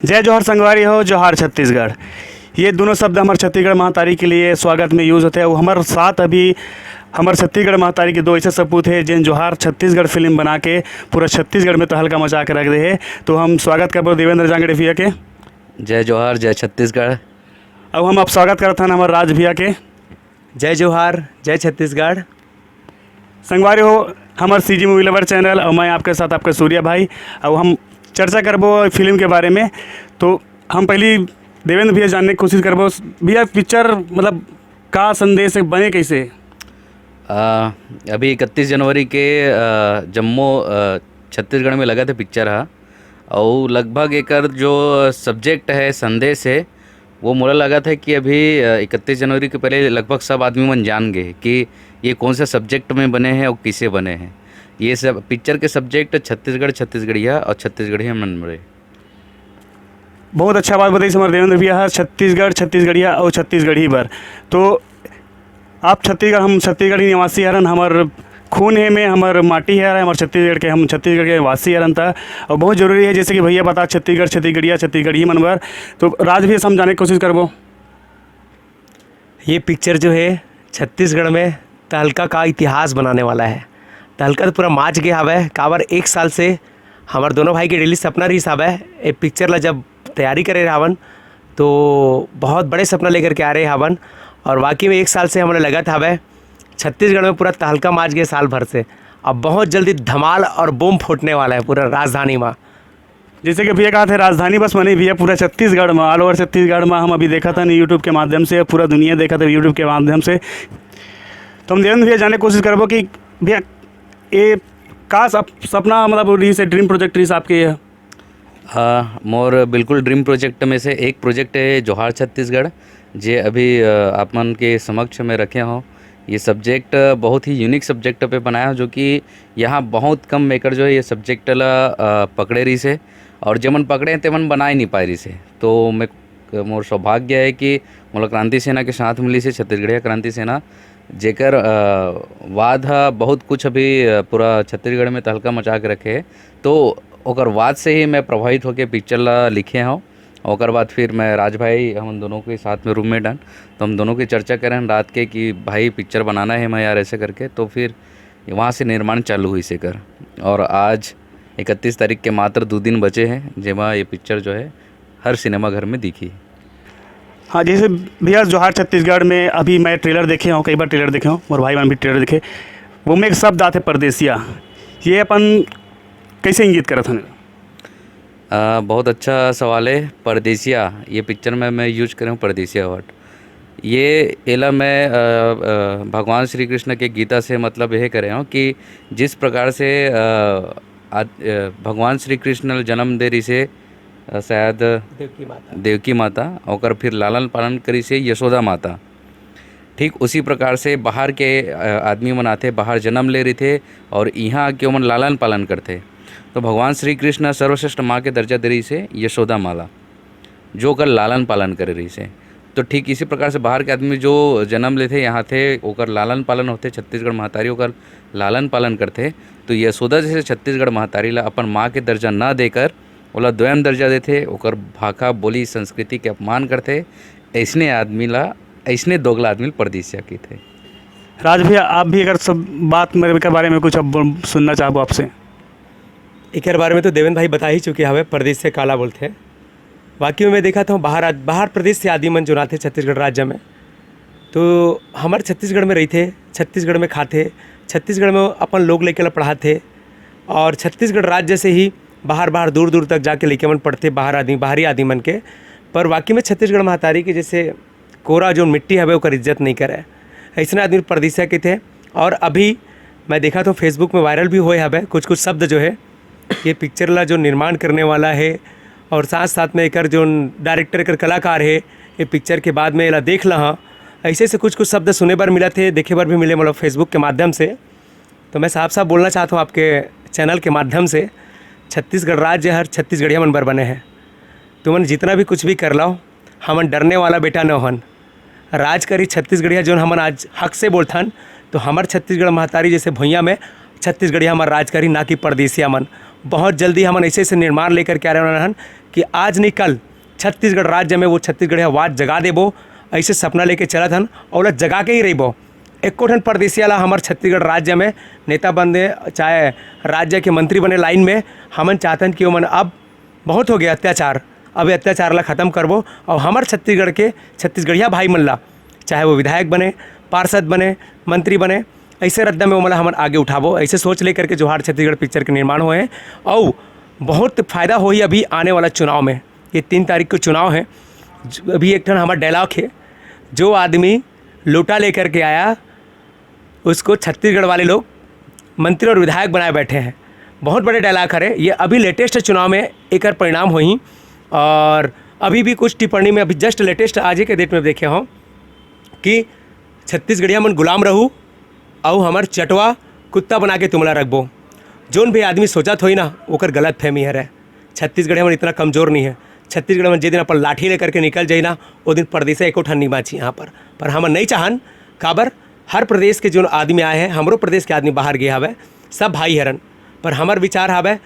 जय जोहर संगवारी हो, जोहार छत्तीसगढ़। ये दोनों शब्द हमारे छत्तीसगढ़ महतारी के लिए स्वागत में यूज़ होते हैं। वो हमारे साथ अभी हमारे छत्तीसगढ़ महतारी के दो ऐसे सपूत हैं जिन जोहार छत्तीसगढ़ फिल्म बना के पूरा छत्तीसगढ़ में तो हल्का मचा के रख दे है। तो हम स्वागत करबो देवेंद्र जांगड़े भैया के। जय जोहार, जय छत्तीसगढ़। अब हम अब स्वागत करते हैं हमारे राज भैया के। जय जोहार, जय छत्तीसगढ़। संगवारी हो, हमारे सीजी मूवी लवर चैनल और मैं आपके साथ आपके सूर्या भाई। अब हम चर्चा करबो फिल्म के बारे में। तो हम पहली देवेंद्र भैया जानने की कोशिश करबो भैया पिक्चर मतलब का संदेश है, बने कैसे? अभी 31 जनवरी के जम्मू छत्तीसगढ़ में लगा था पिक्चर हा। और लगभग एकर जो सब्जेक्ट है, संदेश है, वो मोला लगा था कि अभी 31 जनवरी के पहले लगभग सब आदमी मन जान गए कि ये कौन सा सब्जेक्ट में बने हैं और किसे बने हैं। ये सब पिक्चर के सब्जेक्ट छत्तीसगढ़, छत्तीसगढ़िया और छत्तीसगढ़िया मन बड़े। बहुत अच्छा बात बताई हमारे देवेंद्र भैया। छत्तीसगढ़, छत्तीसगढ़िया और छत्तीसगढ़ी पर तो आप छत्तीसगढ़, हम छत्तीसगढ़ी निवासी हरन, हमार खून है में हमार माटी है, हमारे छत्तीसगढ़ के, हम छत्तीसगढ़ के वासी हरन था। और बहुत ज़रूरी है जैसे कि भैया बता छत्तीसगढ़, छत्तीसगढ़िया, छत्तीसगढ़ी मनबर। तो राज भी समझाने की कोशिश करबो। ये पिक्चर जो है छत्तीसगढ़ में तहलका का इतिहास बनाने वाला है। तहलका तो पूरा माच गया हवे काबर 1 साल से हमारे दोनों भाई के डेली सपना रही साहब है ये पिक्चर ला जब तैयारी करे हावन तो बहुत बड़े सपना लेकर के आ रहे हावन। और वाकई में 1 साल से हमें लगा था हवे छत्तीसगढ़ में पूरा तहलका माच गए साल भर से। अब बहुत जल्दी धमाल और बम फूटने वाला है पूरा राजधानी में। जैसे कि भैया कहा थे राजधानी बस मनी भैया पूरा छत्तीसगढ़ में, ऑल ओवर छत्तीसगढ़ में। हम अभी देखा था यूट्यूब के माध्यम से, पूरा दुनिया देखा था यूट्यूब के माध्यम से। तो हम देवेंद्र भैया जानने की कोशिश करबो कि भैया ये का सपना मतलब रही से ड्रीम प्रोजेक्ट रही आपके? हाँ, मोर बिल्कुल ड्रीम प्रोजेक्ट में से एक प्रोजेक्ट है जोहार छत्तीसगढ़, जे अभी आप मन के समक्ष में रखे हों। ये सब्जेक्ट बहुत ही यूनिक सब्जेक्ट पे बनाया हो, जो कि यहाँ बहुत कम मेकर जो है ये सब्जेक्ट ला पकड़े रही से, और जेमन पकड़े हैं तेमन बना ही नहीं पाए रही से। तो मोर सौभाग्य है कि मोला क्रांति सेना के साथ मिली से, छत्तीसगढ़िया क्रांति सेना, जेकर वाद हा बहुत कुछ अभी पूरा छत्तीसगढ़ में तहलका मचा के रखे है। तो ओकर वाद से ही मैं प्रभावित होकर पिक्चर ला लिखे हूँ। और बाद फिर मैं राज भाई, हम दोनों के साथ में रूममेट हन, तो हम दोनों की चर्चा करें रात के कि भाई पिक्चर बनाना है मैं यार ऐसे करके। तो फिर वहाँ से निर्माण चालू हुई से कर, और आज 31 तारीख के मात्र 2 दिन बचे हैं जेमा ये पिक्चर जो है हर सिनेमा घर में दिखी। हाँ, जैसे भैया जोहार छत्तीसगढ़ में अभी मैं ट्रेलर देखे हूँ, कई बार ट्रेलर देखे हूँ, और भाई बहन भी ट्रेलर देखे। वो में एक शब्द आते परदेसिया, ये अपन कैसे इंगित करत हन? बहुत अच्छा सवाल है। परदेसिया ये पिक्चर में मैं यूज कर रहा हूँ परदेसिया वर्ड। ये एला मैं भगवान श्री कृष्ण के गीता से मतलब यह कर रहा हूँ कि जिस प्रकार से भगवान श्री कृष्ण जन्म दे रही से शायद देवकी माता, और फिर लालन पालन करी से यशोदा माता, ठीक उसी प्रकार से बाहर के आदमी मन आते, बाहर जन्म ले रहे थे और यहाँ के मन लालन पालन करते। तो भगवान श्री कृष्ण सर्वश्रेष्ठ माँ के दर्जा दे रही से यशोदा माला, जो कर लालन पालन कर रही से। तो ठीक इसी प्रकार से बाहर के आदमी जो जन्म लेते यहाँ थे, ओकर लालन पालन होते, छत्तीसगढ़ महतारी ओकर लालन पालन करते। तो यशोदा जैसे छत्तीसगढ़ महतारी ला अपन माँ के दर्जा ना देकर ओला द्वयम दर्जा देते, ओकर भाषा बोली संस्कृति के अपमान करते। ऐसने आदमी ला, ऐसने दोगला आदमी परदेसिया की थे। राज भैया आप भी अगर सब बात मेरे के बारे में कुछ अब सुनना चाहो आपसे? एक बारे में तो देवेंद्र भाई बता ही चुके हवे परदेश से काला बोलते हैं। वाकई में मैं देखा था बाहर प्रदेश से आदि मन जो ना थे छत्तीसगढ़ राज्य में, तो हमारे छत्तीसगढ़ में रही थे, छत्तीसगढ़ में खाते, छत्तीसगढ़ में अपन लोग लेके ला पढ़ाते, और छत्तीसगढ़ राज्य से ही बाहर दूर दूर तक जाके लेके मन पढ़ते बाहरी आदमी मन के। पर वाकई में छत्तीसगढ़ महतारी के जैसे कोरा जो मिट्टी है ओकर इज्जत नहीं करे, ऐसे आदमी परदेसिया के थे। और अभी मैं देखा तो फेसबुक में वायरल भी हुए हवे कुछ शब्द जो है ये पिक्चर ला जो निर्माण करने वाला है, और साथ साथ में एक जो डायरेक्टर कर कलाकार है, ये पिक्चर के बाद में एला देख ला ऐसे से कुछ शब्द सुने बार मिला थे, देखे बार भी मिले मतलब फेसबुक के माध्यम से। तो मैं साफ बोलना चाहता हूँ आपके चैनल के माध्यम से, छत्तीसगढ़ राज्य हर छत्तीसगढ़िया मन बर बने हैं। तुमन जितना भी कुछ भी कर लाओ, हमन डरने वाला बेटा न हन। राज करी छत्तीसगढ़िया जो हमन आज हक से बोलथन, तो हमार छत्तीसगढ़ महतारी जैसे भुइयाँ में छत्तीसगढ़िया हमार राज करी, ना कि परदेसिया मन। बहुत जल्दी हम ऐसे ऐसे निर्माण लेकर के आ रहे हैं कि आज नहीं कल छत्तीसगढ़ राज्य में वो छत्तीसगढ़ आवाज जगा देबो, ऐसे सपना लेके चलत हन और जगा के ही रहीबो। एको ठन परदेसी वाला हमारे छत्तीसगढ़ राज्य में नेता बने, चाहे राज्य के मंत्री बने लाइन में, हमन चाहतन कि ओमन अब बहुत हो गया अत्याचार, अब अत्याचार ला ख़त्म करबो और हमारे छत्तीसगढ़ के छत्तीसगढ़िया भाई मन ला, चाहे वो विधायक बने, पार्षद बने, मंत्री बने, ऐसे रद्दा में ओमन हमन आगे उठाबो। ऐसे सोच लेकर के जोहार छत्तीसगढ़ पिक्चर के निर्माण हुए हैं और बहुत फ़ायदा हो ही अभी आने वाला चुनाव में। ये 3 तारीख को चुनाव है। अभी एक ठन हमारा डायलॉग है, जो आदमी लोटा लेकर के आया उसको छत्तीसगढ़ वाले लोग मंत्री और विधायक बनाए बैठे हैं। बहुत बड़े डायलॉग है ये। अभी लेटेस्ट चुनाव में एक परिणाम हुई और अभी भी कुछ टिप्पणी में अभी जस्ट लेटेस्ट आज के डेट में देखे हों कि छत्तीसगढ़िया मन गुलाम रहू और हमार चटवा कुत्ता बना के तुमला रखबो। जोन भी आदमी सोचत होई ना ओकर गलत फहमी है। छत्तीसगढ़िया मन इतना कमज़ोर नहीं है। छत्तीसगढ़ में जिस दिन अपन लाठी लेकर के निकल जाए ना वो दिन प्रदेश एको ठन नहीं बाची यहाँ पर हम नहीं चाहन। काबर हर प्रदेश के जो आदमी आए हैं, हमरो प्रदेश के आदमी बाहर गए हवे, सब भाई हरन। पर हमार विचार हवे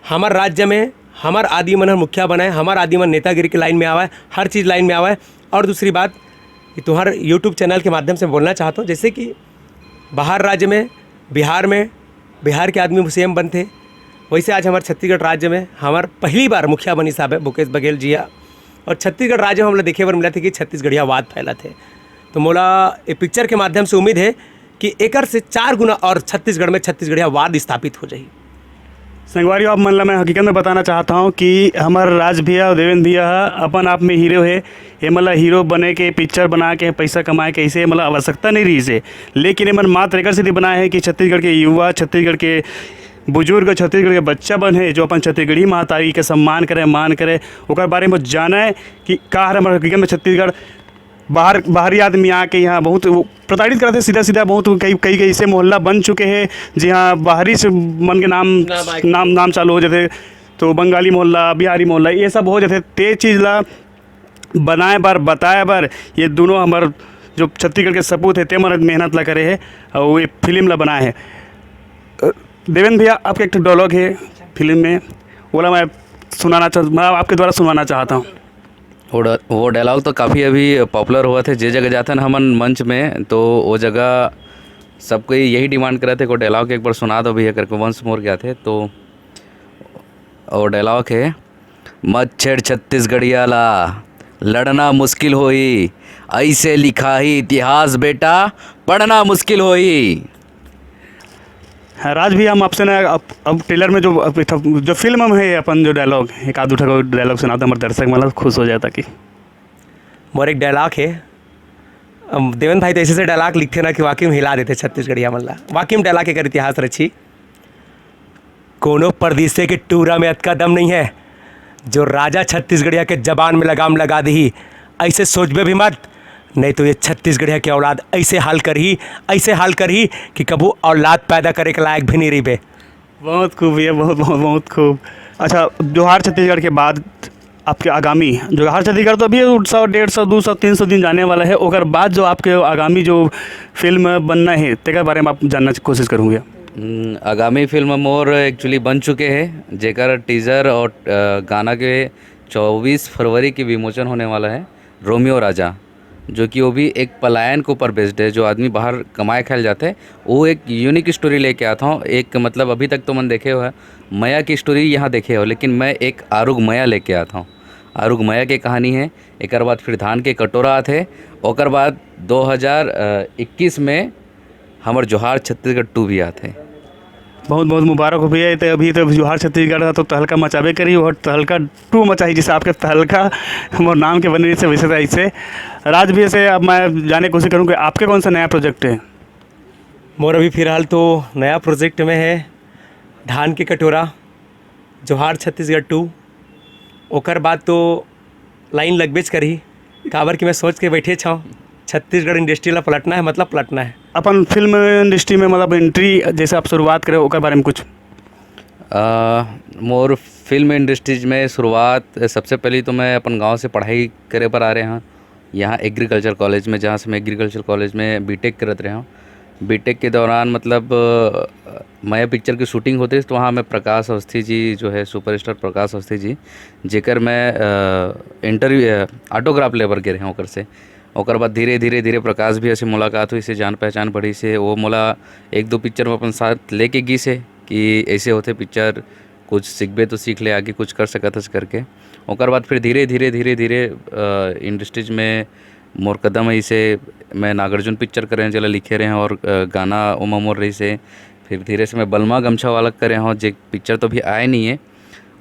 हमार राज्य में हमार आदमी मन मुखिया बनाए, हमार आदमी मन नेतागिरी के लाइन में आवे, हर चीज़ लाइन में आवे। और दूसरी बात कि तुम्हारे यूट्यूब चैनल के माध्यम से बोलना चाहता हूँ, जैसे कि बाहर राज्य में बिहार के आदमी सीएम बनते, वैसे आज हमारे छत्तीसगढ़ राज्य में हमार पहली बार मुखिया बनी साहब है भूपेश बघेल जी। और छत्तीसगढ़ राज्य में हम लोग देखे बार मिला थे कि छत्तीसगढ़िया वाद फैला थे। तो मोला ये पिक्चर के माध्यम से उम्मीद है कि एकर से 4 गुना और छत्तीसगढ़ में छत्तीसगढ़िया वाद स्थापित हो जाए। संगवारी आप मन ला मैं हकीकत में बताना चाहता हूँ कि हमारे राज भैया और देवेंद्र भैया अपन आप में हीरो है। ये मतलब हीरो बने के पिक्चर बना के पैसा कमाए के ऐसे मतलब आवश्यकता नहीं रही से, लेकिन ये मन मात्र एकर से बनाए है कि छत्तीसगढ़ के युवा, छत्तीसगढ़ के बुजुर्ग, छत्तीसगढ़ के बच्चा बने जो अपन छत्तीसगढ़ी महतारी के सम्मान करे, मान करे, ओकर बारे में जाना है कि का हमारे हकीकत में छत्तीसगढ़ बाहरी आदमी आके यहाँ बहुत प्रताड़ित करते सीधा बहुत कई ऐसे मोहल्ला बन चुके हैं जहाँ बाहरी से मन के नाम चालू हो जाते। तो बंगाली मोहल्ला, बिहारी मोहल्ला ये सब हो जाते। ते चीज़ ला बनाए बार बताए बार ये दोनों हमार जो छत्तीसगढ़ के सपूत है ते मरद मेहनत ला करे है और ये फिल्म ला बनाए है। देवेंद्र भैया आपका एक डायलॉग है फिल्म में, बोला मैं आपके द्वारा सुनाना चाहता हूँ। वो डायलॉग तो काफ़ी अभी पॉपुलर हुआ थे। जे जगह जाते हैं हमन मंच में तो वो जगह सबको यही डिमांड करे थे को डायलॉग एक बार सुना दो भैया करके वंस मोर गया थे। तो वो डायलॉग है, मत छेड़ छत्तीसगढ़िया ला, लड़ना मुश्किल होई, ऐसे लिखा ही इतिहास बेटा, पढ़ना मुश्किल होई। हाँ राज भी हम आपसे ना अब ट्रेलर में जो फिल्म में है अपन जो डायलॉग एक आध उठा डायलॉग सुनाता हमारे दर्शक मतलब खुश हो जाता कि मोर एक डायलॉग है। देवेंद्र भाई तो ऐसे डायलॉग लिखते ना कि वाकई में हिला देते छत्तीसगढ़िया मन ला। वाकई में डायलॉग एक इतिहास रची, कोनो परदेसी के टूरा में अतका दम नहीं है जो राजा छत्तीसगढ़िया के जबान में लगाम लगा दी। ऐसे सोचबे भी मत, नहीं तो ये छत्तीसगढ़िया की औलाद ऐसे हाल कर ही कि कबू औलाद पैदा करे के लायक भी नहीं रही बे। बहुत खूब भैया, बहुत खूब। अच्छा, जोहार छत्तीसगढ़ के बाद आपके आगामी जोहार छत्तीसगढ़ तो अभी 100, 150, 200, 300 दिन जाने वाला है, ओकर बाद जो आपके आगामी जो फिल्म बनना है तेकर बारे में आप जानना कोशिश करूँगा। आगामी फिल्म मोर एक्चुअली बन चुके हैं, जेकर टीज़र और गाना के 24 फरवरी की विमोचन होने वाला है। रोमियो राजा, जो कि वो भी एक पलायन के ऊपर बेस्ड है। जो आदमी बाहर कमाए खाए जाते हैं वो एक यूनिक स्टोरी लेके आता हूँ। एक मतलब अभी तक तो मन देखे हो है मया की स्टोरी यहाँ देखे हो, लेकिन मैं एक आरुग मया लेके आता हूँ। आरुग मया की कहानी है। एक बाद फिर धान के कटोरा आते, ओकर बाद 2021 में हमार जोहार छत्तीसगढ़ 2 भी आते। बहुत बहुत मुबारक हो भैया। तो अभी तो जोहार छत्तीसगढ़ था तो तहलका मचाबे करी और तहलका 2 मचाई, जिसे आपके तहलका हमारे नाम के बने से वैसे ऐसे राज भी से। अब मैं जाने की कोशिश करूँ कि आपके कौन सा नया प्रोजेक्ट है। मोर अभी फिलहाल तो नया प्रोजेक्ट में है धान के कटोरा, जोहार छत्तीसगढ़ 2। ओकर बाद तो लाइन लगबेच करी, काबर कि मैं सोच के बैठे छाँ छत्तीसगढ़ इंडस्ट्री ला पलटना है, मतलब पलटना है। अपन फिल्म इंडस्ट्री में मतलब एंट्री जैसे आप शुरुआत करें ओकर बारे में कुछ। मोर फिल्म इंडस्ट्रीज में शुरुआत सबसे पहले तो मैं अपन गांव से पढ़ाई करे पर आ रहे हैं यहाँ एग्रीकल्चर कॉलेज में, जहाँ से मैं एग्रीकल्चर कॉलेज में बीटेक करत रहे हूँ। बीटेक के दौरान मतलब मैं पिक्चर की शूटिंग होती तो वहाँ मैं प्रकाश अवस्थी जी जो है सुपरस्टार प्रकाश अवस्थी जी जेकर मैं इंटरव्यू ऑटोग्राफ लेबर के रहे ओकर से ओकर बाद धीरे धीरे धीरे प्रकाश भी ऐसे मुलाकात हुई से जान पहचान बढ़ी से वो मोला एक दो पिक्चर में अपन साथ लेके गई से कि ऐसे होते पिक्चर कुछ सीखबे तो सीख ले आगे कुछ कर सकत हस करके ओकर बाद फिर धीरे धीरे धीरे धीरे इंडस्ट्रीज में मोर कदम ऐसे मैं नागार्जुन पिक्चर करे जला लिखे रहे हैं और गाना उमा मोर रही से फिर धीरे से मैं बलमा गमछा वाला करे हूँ जे पिक्चर तो भी आए नहीं है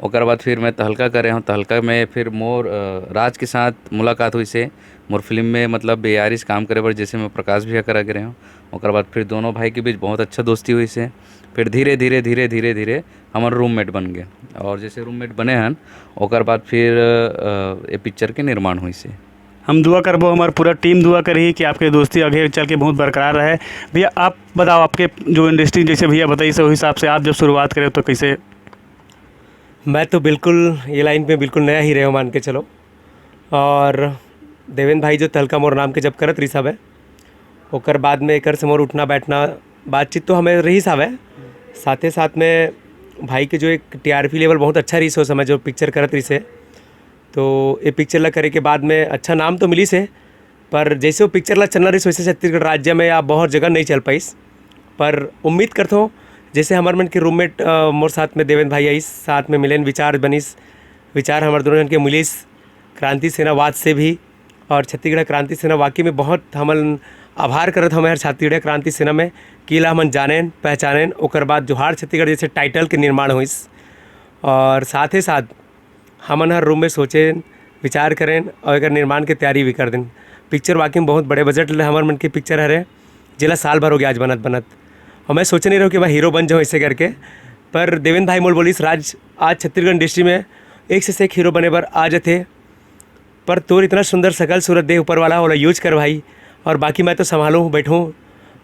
ओकर बाद फिर मैं तहलका करे हूँ तहलका में फिर मोर राज के साथ मुलाकात हुई से मोर फिल्म में मतलब बेयारिश काम करे पर जैसे मैं प्रकाश भैया करा करे हूँ ओकर बाद फिर दोनों भाई के बीच बहुत अच्छा दोस्ती हुई से फिर धीरे धीरे धीरे धीरे धीरे हमारे रूममेट बन गए और जैसे रूममेट बने हैं ओकर बाद फिर ये पिक्चर के निर्माण हुई से हम दुआ करबो हमार पूरा टीम दुआ करी कि आपके दोस्ती आगे चल के बहुत बरकरार रहे। भैया आप बताओ आपके जो इंडस्ट्री जैसे भैया बताइए उस हिसाब से आप जब शुरुआत करें तो कैसे? मैं तो बिल्कुल ये लाइन पे बिल्कुल नया ही रहे मान के चलो। और देवेंद्र भाई जो तहलका मोर नाम के जब करत रही साहब है ओकर बाद में एकर से मोर उठना बैठना बातचीत तो हमें रही साहब है साथे साथ में भाई के जो एक टीआरपी लेवल बहुत अच्छा रही सो समय जो पिक्चर करत रही से तो ये पिक्चर ला करे के बाद में अच्छा नाम तो मिली से पर जैसे वो पिक्चर ला चलना रही वैसे छत्तीसगढ़ राज्य में या बहुत जगह नहीं चल पाईस पर उम्मीद करता हूँ जैसे हमारे मन के रूममेट मोर साथ में देवेंद्र भाई आई साथ में मिलेन विचार बनीस विचार हमारे दोनों जन के मिलीस क्रांति सेनावाद से भी और छत्तीसगढ़ क्रांति सेना वाकई में बहुत हमन आभार करत हमें हर छत्तीसगढ़ क्रांति सेना में किला हमन जानेन पहचानेन ओकर बाद जोहार छत्तीसगढ़ जैसे टाइटल के निर्माण हुईस और साथ ही साथ हमन हर रूम में सोचें विचार करें और अगर निर्माण की तैयारी भी कर दें। पिक्चर वाकई में बहुत बड़े बजट हमारे मन की पिक्चर हरे जिला साल भर हो गया आज बनत और मैं सोच नहीं रहा हूँ कि मैं हीरो बन जाऊँ ऐसे करके पर देवेंद्र भाई मोल बोलिस राज आज छत्तीसगढ़ इंडस्ट्री में एक से एक हीरो बने पर आ जाते पर तोर इतना सुंदर सकल सूरत दे ऊपर वाला वाला यूज कर भाई और बाकी मैं तो संभालूँ बैठूँ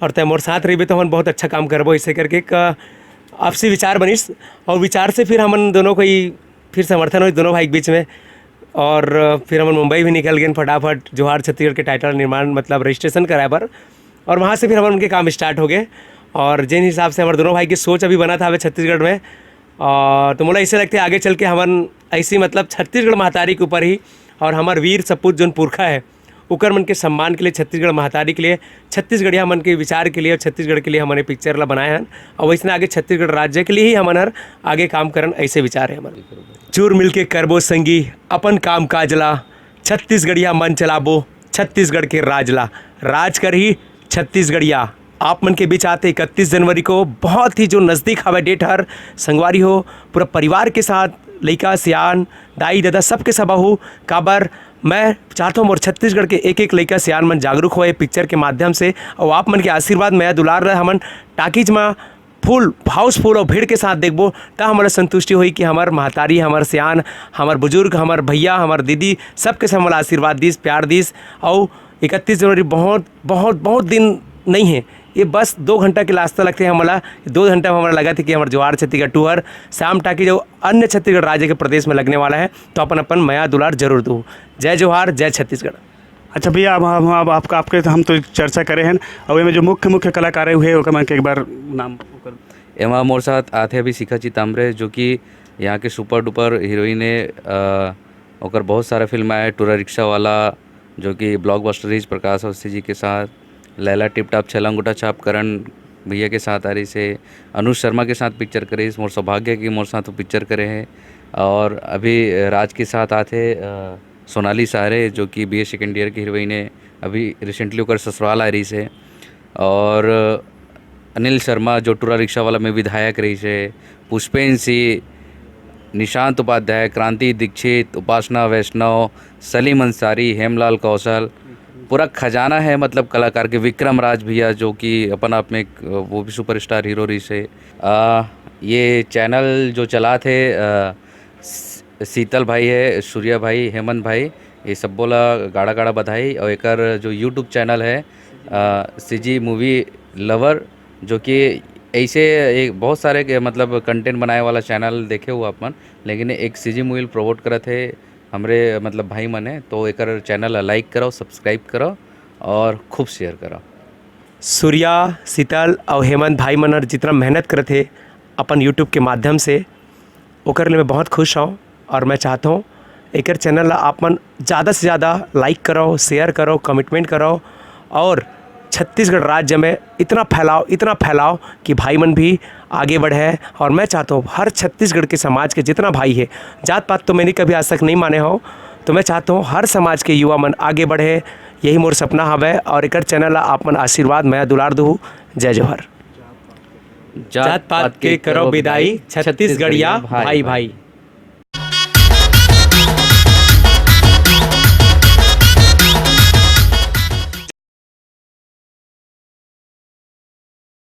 और तय मोर साथ रही तो हम बहुत अच्छा काम करबो ऐसे करके एक आपसी विचार बनिस और विचार से फिर हमन दोनों को ही फिर समर्थन हुई दोनों भाई के बीच में और फिर हम मुंबई भी निकल गए फटाफट जोहार छत्तीसगढ़ के टाइटल निर्माण मतलब रजिस्ट्रेशन कराए पर और वहाँ से फिर हम उनके काम स्टार्ट हो गए और जिन हिसाब से हमारे दोनों भाई की सोच अभी बना था हमें छत्तीसगढ़ में और तो मुझे ऐसे लगता है आगे चल के हमन ऐसी मतलब छत्तीसगढ़ महतारी के ऊपर ही और हमारे वीर सपूत जो पुरखा है उकर मन के सम्मान के लिए छत्तीसगढ़ महतारी के लिए छत्तीसगढ़िया मन के विचार के लिए और छत्तीसगढ़ के लिए हमने पिक्चर ला बनाए हैं और वैसे आगे छत्तीसगढ़ राज्य के लिए ही हमन आगे काम करन ऐसे विचार है हमारे चूर मिल के करबो संगी अपन काम काजला छत्तीसगढ़िया मन चलाबो छत्तीसगढ़ के राजला राज कर ही छत्तीसगढ़िया आप मन के बीच आते 31 जनवरी को बहुत ही जो नज़दीक हवा डेट हर संगवारी हो पूरा परिवार के साथ लइका सियान दाई दादा सबके सभा हो काबर मैं चाहता हूँ मोर छत्तीसगढ़ के एक एक लइका सियान मन जागरूक होए पिक्चर के माध्यम से और आप मन के आशीर्वाद मैं दुलार रहे हमन टाकीज में फुल हाउसफुल और भीड़ के साथ देखबो ता हमारा संतुष्टि हुई कि हमार महतारी हमार सियान हमार बुजुर्ग हमार भैया हमार दीदी सबके से हमारा आशीर्वाद दीस प्यार दीस और 31 जनवरी बहुत बहुत बहुत दिन नहीं है ये बस 2 घंटा के रास्ता लगते हैं हमारा 2 घंटा में हमारा लगा था कि हमारे जोहार छत्तीसगढ़ टूर शाम टाकी जो अन्य छत्तीसगढ़ राज्य के प्रदेश में लगने वाला है तो अपन मया दुलार जरूर दूँ। जय जोहार जय छत्तीसगढ़। अच्छा भैया अब आपके हम तो चर्चा करे हैं और ये में जो मुख्य कलाकार हुए ओकर मन के एक बार नाम एमा मोर साथ आते अभी शिखा चिताम्बरे जो कि यहाँ के सुपर डुपर हीरोइन है और बहुत सारा फिल्म आया टूरा रिक्शा वाला जो कि ब्लॉकबस्टर रही प्रकाश अवस्थी जी के साथ लैला टिप टाप छला अंगूठा छाप करण भैया के साथ आ रही से अनुज शर्मा के साथ पिक्चर करे मोर सौभाग्य की मोर साथ पिक्चर करे हैं और अभी राज के साथ आते सोनाली सारे जो कि BA सेकेंड ईयर की हीरोइन है अभी रिसेंटली होकर ससुराल आ रही से और अनिल शर्मा जो टूरा रिक्शा वाला में विधायक रही से पुष्पेन सिंह निशांत उपाध्याय क्रांति दीक्षित उपासना वैष्णव सलीम अंसारी हेमलाल कौशल पूरा खजाना है मतलब कलाकार के विक्रम राज भैया जो कि अपन आप में वो भी सुपरस्टार हीरो रही से ये चैनल जो चला थे शीतल भाई है सूर्या भाई हेमंत भाई ये सब बोला गाड़ा गाड़ा बधाई और एक जो यूट्यूब चैनल है CG मूवी लवर जो कि ऐसे एक बहुत सारे के मतलब कंटेंट बनाए वाला चैनल देखे हुआ अपन लेकिन एक CG मूवी प्रमोट करे थे हमरे मतलब भाई मने तो एक चैनल लाइक करो सब्सक्राइब करो और खूब शेयर करो। सूर्या, शीतल और हेमंत भाई मन हर जितना मेहनत करे थे अपन यूट्यूब के माध्यम से, ओकर लिए मैं बहुत खुश हूँ। और मैं चाहता हूँ एक चैनल ला आप मन ज़्यादा से ज़्यादा लाइक करो, शेयर करो, कमिटमेंट करो और छत्तीसगढ़ राज्य में इतना फैलाओ कि भाई मन भी आगे बढ़े। और मैं चाहता हूँ हर छत्तीसगढ़ के समाज के जितना भाई है, जात पात तो मैंने कभी आज तक नहीं माने हो, तो मैं चाहता हूँ हर समाज के युवा मन आगे बढ़े, यही मोर सपना हवे। और एक चैनल ला आप मन आशीर्वाद मैं दुलार दूँ। जय जोहर। जात पात के करो विदाई, छत्तीसगढ़िया भाई भाई।